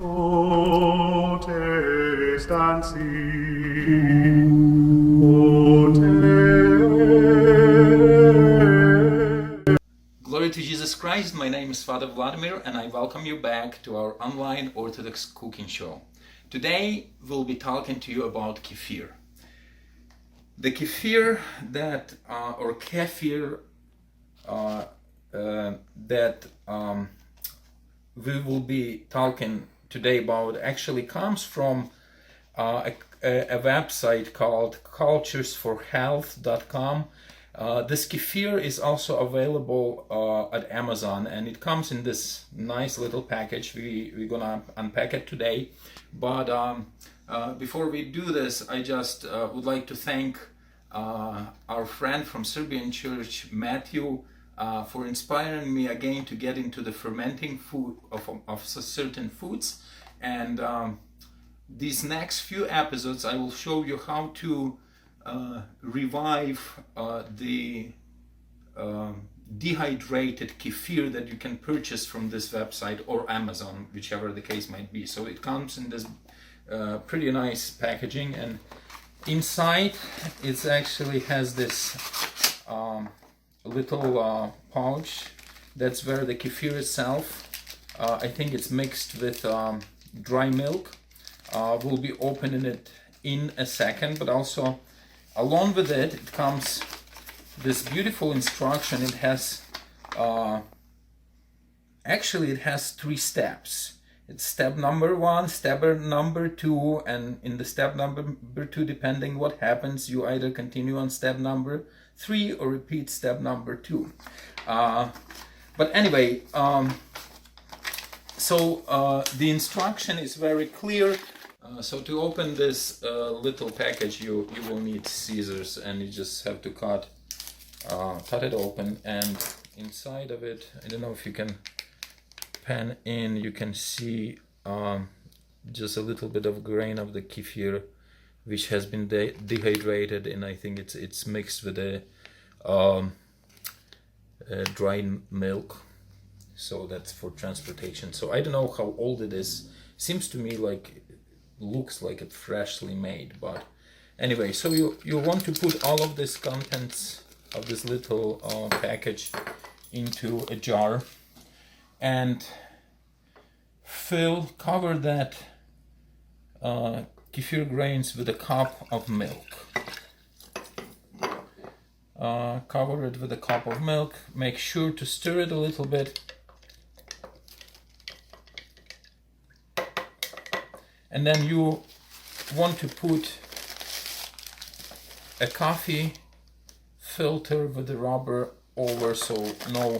Oh, taste and see. Oh, taste. Glory to Jesus Christ, my name is Father Vladimir and I welcome you back to our online Orthodox cooking show. Today we'll be talking to you about kefir. The kefir that, or kefir that we will be talking today about actually comes from a website called culturesforhealth.com. This kefir is also available at Amazon, and it comes in this nice little package. We're gonna unpack it today, but before we do this, I just would like to thank our friend from Serbian Church, Matthew, for inspiring me again to get into the fermenting food of certain foods. And these next few episodes I will show you how to revive the dehydrated kefir that you can purchase from this website or Amazon, whichever the case might be. So it comes in this pretty nice packaging, and inside it actually has this little pouch. That's where the kefir itself, I think it's mixed with dry milk. We'll be opening it in a second, but also along with it, it comes this beautiful instruction. It has actually it has 3 steps. It's step number 1, step number 2, and in the step number 2, depending what happens, you either continue on step number 3 or repeat step number 2. But anyway, the instruction is very clear. So to open this little package, you will need scissors, and you just have to cut it open. And inside of it, I don't know if you can pan in, you can see just a little bit of grain of the kefir, which has been dehydrated, and I think it's mixed with a dry milk. So that's for transportation. So I don't know how old it is. Seems to me like looks like it's freshly made, but anyway, so you want to put all of these contents of this little package into a jar and cover that kefir grains with a cup of milk. Cover it with a cup of milk. Make sure to stir it a little bit. And then you want to put a coffee filter with the rubber over, so no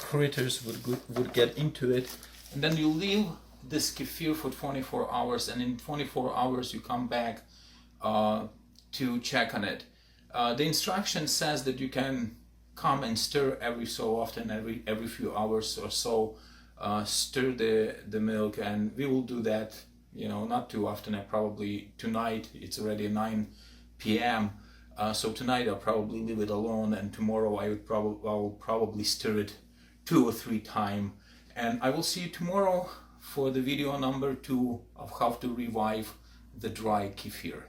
critters would get into it. And then you leave this kefir for 24 hours, and in 24 hours you come back to check on it. The instruction says that you can come and stir every so often, every few hours or so. Stir the milk, and we will do that, not too often. Probably tonight, it's already 9 p.m. So tonight I'll probably leave it alone, and tomorrow I'll probably stir it 2 or 3 times. And I will see you tomorrow for the video number 2 of how to revive the dry kefir.